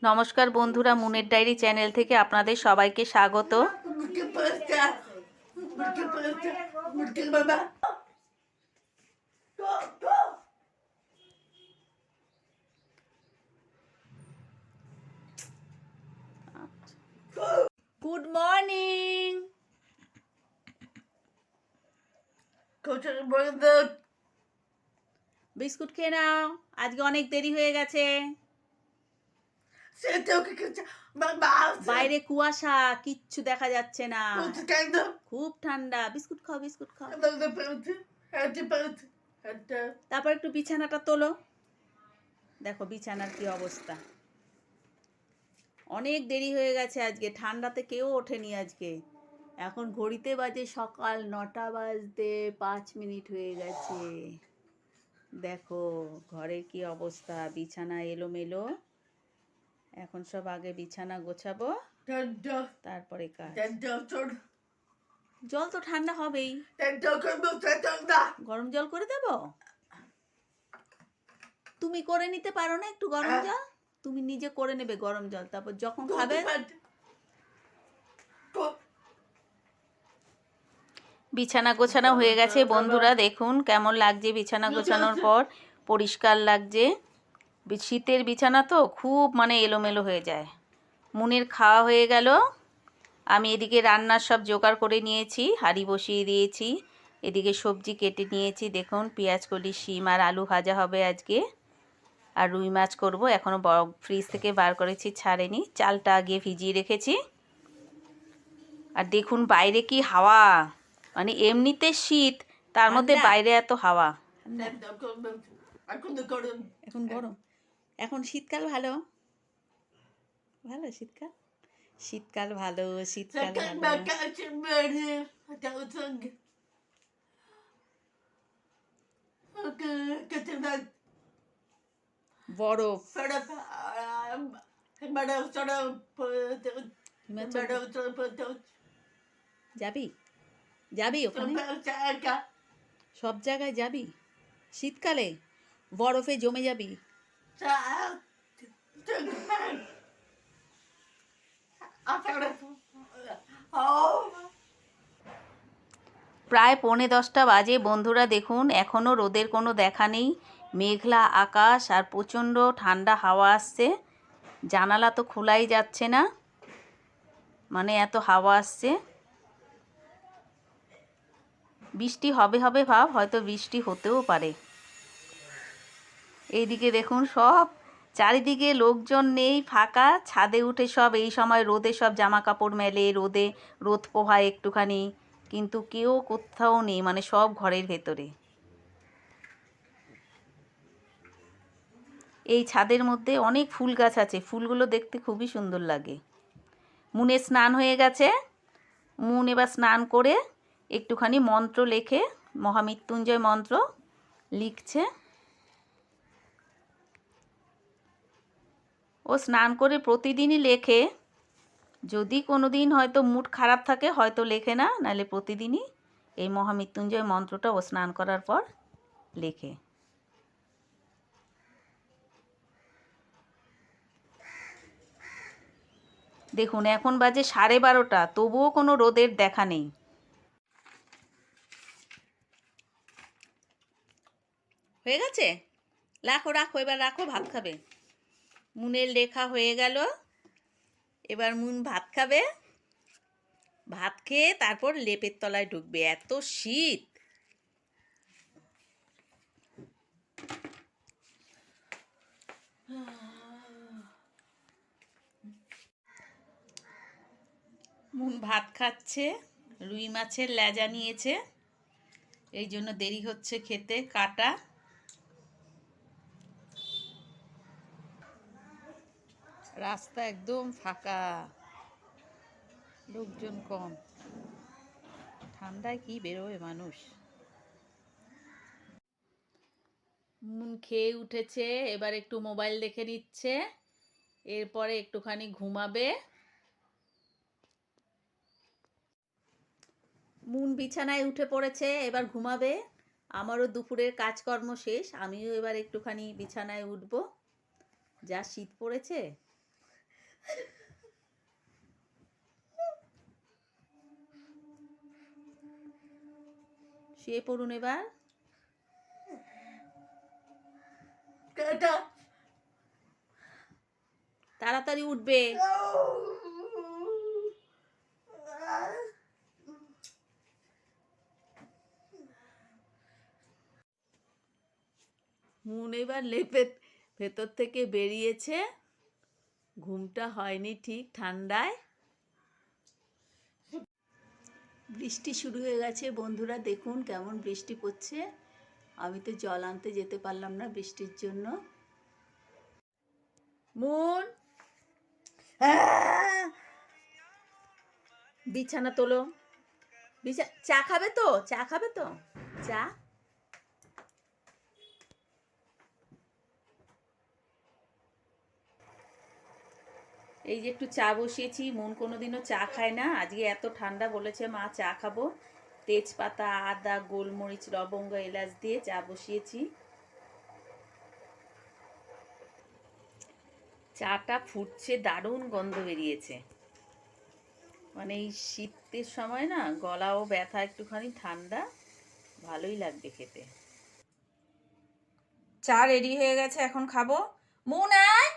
নমস্কার বন্ধুরা, মুনের diary channel থেকে আপনাদের সবাইকে স্বাগত। Good morning. বিস্কুট খেয়ে নাও, আজকে অনেক দেরি হয়ে গেছে। বাইরে কুয়াশা, কিচ্ছু দেখা যাচ্ছে না, খুব ঠান্ডা। বিস্কুট খাও, বিস্কুট খাও। তারপর একটু বিছানাটা তোলো, দেখো বিছানার কি অবস্থা। অনেক দেরি হয়ে গেছে আজকে, ঠান্ডাতে কেউ ওঠেনি আজকে। এখন ঘড়িতে বাজে সকাল 9টা বাজতে 5 মিনিট হয়ে গেছে। দেখো ঘরের কি অবস্থা, বিছানা এলোমেলো। এখন সব আগে বিছানা গোছাবো, তারপরে কাজ। জল তো ঠান্ডা হবেই, গরম জল করে দেব। তুমি করে নিতে পারো না একটু গরম জল? তুমি নিজে করে নেবে গরম জল, তারপর যখন খাবে। বিছানা গোছানো হয়ে গেছে বন্ধুরা, দেখুন কেমন লাগছে। বিছানা গোছানোর পর পরিষ্কার লাগছে। শীতের বিছানা তো খুব এলোমেলো হয়ে যায়। মুনের খাওয়া হয়ে গেল, আমি এদিকে রান্নার সব জোগাড় করে নিয়েছি, হাঁড়ি বসিয়ে দিয়েছি। এদিকে সবজি কেটে নিয়েছি, দেখুন পেঁয়াজ কলি, শিম আর আলু ভাজা হবে আজকে। আর রুই মাছ করব, এখনও ফ্রিজ থেকে বার করেছি, ছাড়েনি। চালটা আগে ভিজিয়ে রেখেছি। আর দেখুন বাইরে কি হাওয়া, এমনিতে শীত, তার মধ্যে বাইরে এত হাওয়া। এখন গরম, এখন শীতকাল ভালো, ভালো শীতকাল, শীতকাল ভালো, শীতকাল বরফ। যাবি যাবি ওখানে, সব জায়গায় যাবি শীতকালে, বরফে জমে যাবি। প্রায় 9:45 বাজে বন্ধুরা, দেখুন এখনও রোদের কোনো দেখা নেই। মেঘলা আকাশ আর প্রচণ্ড ঠান্ডা হাওয়া আসছে। জানালা তো খোলাই যাচ্ছে না, এত হাওয়া আসছে। বৃষ্টি হবে হবে ভাব, হয়তো বৃষ্টি হতেও পারে। এইদিকে দেখুন সব চারিদিকে লোকজন নেই, ফাঁকা। ছাদে উঠে সব এই সময় রোদে সব জামা কাপড় মেলে, রোদ পোহায় একটুখানি, কিন্তু কেউ কোথাও নেই, সব ঘরের ভেতরে। এই ছাদের মধ্যে অনেক ফুল গাছ আছে, ফুলগুলো দেখতে খুবই সুন্দর লাগে। মুনের স্নান হয়ে গেছে, মুন এবার স্নান করে একটুখানি মন্ত্র লেখে, মহামৃত্যুঞ্জয় মন্ত্র লিখছে। ও স্নান করে প্রতিদিনই লেখে, যদি কোনো দিন হয়তো মুড খারাপ থাকে হয়তো লেখে না, নাহলে প্রতিদিনই এই মহামৃত্যুঞ্জয় মন্ত্রটা ও স্নান করার পর লেখে। দেখুন এখন বাজে 12:30, তবুও কোনো রোদের দেখা নেই। হয়ে গেছে, রাখো রাখো, এবার রাখো, ভাত খাবে। মুনের লেখা হয়ে গেল, এবার মুন ভাত খাবে। ভাত খেয়ে তারপর লেপের তলায় ঢুকবে, এত শীত। মুন ভাত খাচ্ছে, রুই মাছের লেজা নিয়েছে, এই জন্য দেরি হচ্ছে খেতে। কাটা রাস্তা একদম ফাঁকা, লোকজন কম, ঠান্ডায় কি বেরোবে মানুষ। মুন খেয়ে উঠেছে, এবার একটু মোবাইল দেখে নিচ্ছে, এরপরে একটুখানি ঘুমাবে। মুন বিছানায় উঠে পড়েছে, এবার ঘুমাবে। আমারও দুপুরের কাজকর্ম শেষ, আমিও এবার একটুখানি বিছানায় উঠবো। যা শীত পড়েছে, শুয়ে পড়ুন এবার। তাড়াতাড়ি উঠবে। মুন এবার লেপের ভেতর থেকে বেরিয়েছে। ঘুমটা হয়নি ঠিক ঠান্ডায়। বৃষ্টি শুরু হয়ে গেছে বন্ধুরা, দেখুন কেমন বৃষ্টি পড়ছে। আমি তো জল আনতে যেতে পারলাম না বৃষ্টির জন্য। মুন, বিছানা তোলো। চা খাবে তো? চা খাবে তো? চা। এই যে একটু চা বসিয়েছি। মন কোনোদিনও চা খায় না, আজকে এত ঠান্ডা বলেছে মা চা খাবো। তেজপাতা, আদা, গোলমরিচ, লবঙ্গ, এলাচ দিয়ে চা বসিয়েছি। চাটা ফুটছে, দারুণ গন্ধ বেরিয়েছে। মানে এই শীতের সময় না গলাও ব্যথা, একটুখানি ঠান্ডা, ভালোই লাগবে খেতে। চা রেডি হয়ে গেছে, এখন খাবো। মুন আয়।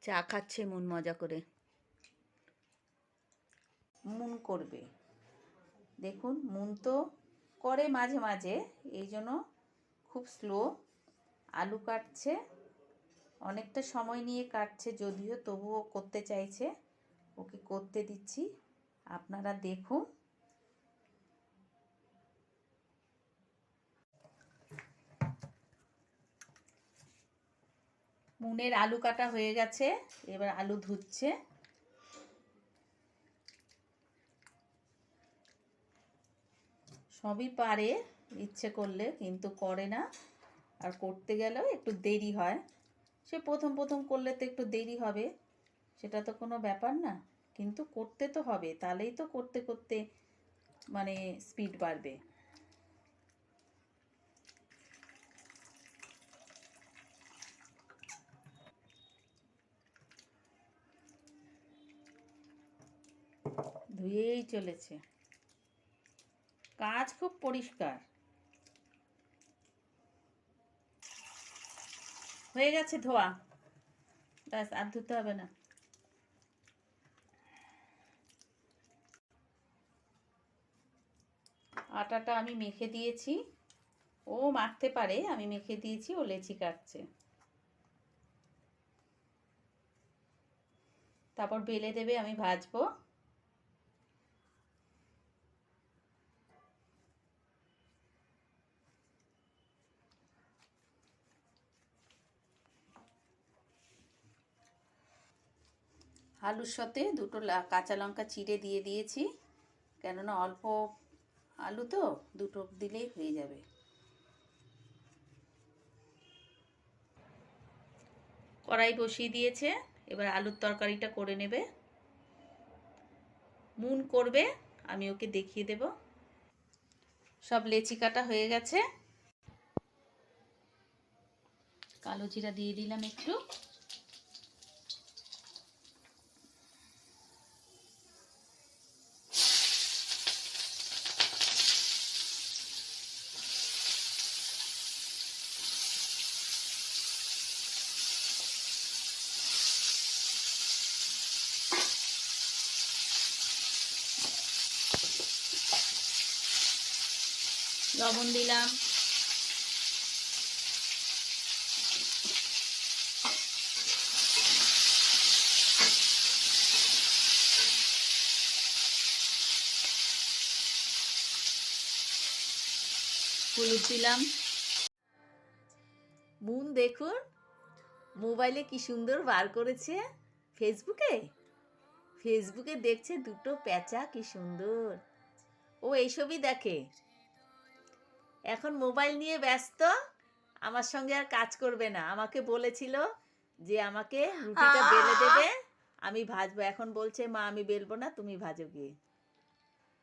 চা খাচ্ছে মুন মজা করে। মুন করবে, দেখুন মুন তো করে মাঝে মাঝে, এই জন্য খুব স্লো। আলু কাটছে, অনেকটা সময় নিয়ে কাটছে যদিও, তবুও করতে চাইছে। ওকে করতে দিচ্ছি, আপনারা দেখুন। মুনের আলু কাটা হয়ে গেছে, এবার আলু ধুচ্ছে। সবই পারে ইচ্ছে করলে, কিন্তু করে না। আর করতে গেলেও একটু দেরি হয়। সে প্রথম প্রথম করলে তো একটু দেরি হবে, সেটা তো কোনো ব্যাপার না, কিন্তু করতে তো হবে, তাহলেই তো করতে করতে মানে স্পিড বাড়বে। ধুয়েই চলেছে, কাজ খুব পরিষ্কার হয়ে গেছে ধোয়া, ব্যাস আর ধুতে হবে না। আটাটা আমি মেখে দিয়েছি, ও মাখতে পারে, আমি মেখে দিয়েছি, ও লেচি কাটছে। তারপর বেলে দেবে, আমি ভাজবো। আলুর সাথে দুটো কাঁচা লঙ্কা চিড়ে দিয়ে দিয়েছি, কেননা অল্প আলু তো, দুটো দিলেই হয়ে যাবে। কড়াই বসিয়ে দিয়েছে, এবার আলুর তরকারিটা করে নেবে। মুন করবে, আমি ওকে দেখিয়ে দেব। সব লেচি কাটা হয়ে গেছে, কালো জিরা দিয়ে দিলাম একটু। লবণ দিলাম, হলুদ দিলাম। মুন দেখুন মোবাইলে কি সুন্দর বার করেছে, ফেসবুকে ফেসবুকে দেখছে দুটো প্যাঁচা, কি সুন্দর। ও এইসবই দেখে, এখন মোবাইল নিয়ে ব্যস্ত, আমার সঙ্গে আর কাজ করবে না। আমাকে বলেছিল যে আমাকে রুটিটা বেলে দেবে, আমি ভাজবো। এখন বলছে মা আমি বেলবো না, তুমি ভাজো গিয়ে।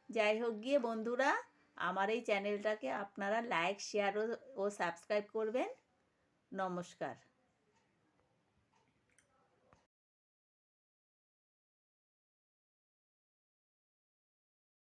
যাই হোক গিয়ে বন্ধুরা, আমার এই চ্যানেলটাকে আপনারা লাইক, শেয়ার ও সাবস্ক্রাইব করবেন। নমস্কার।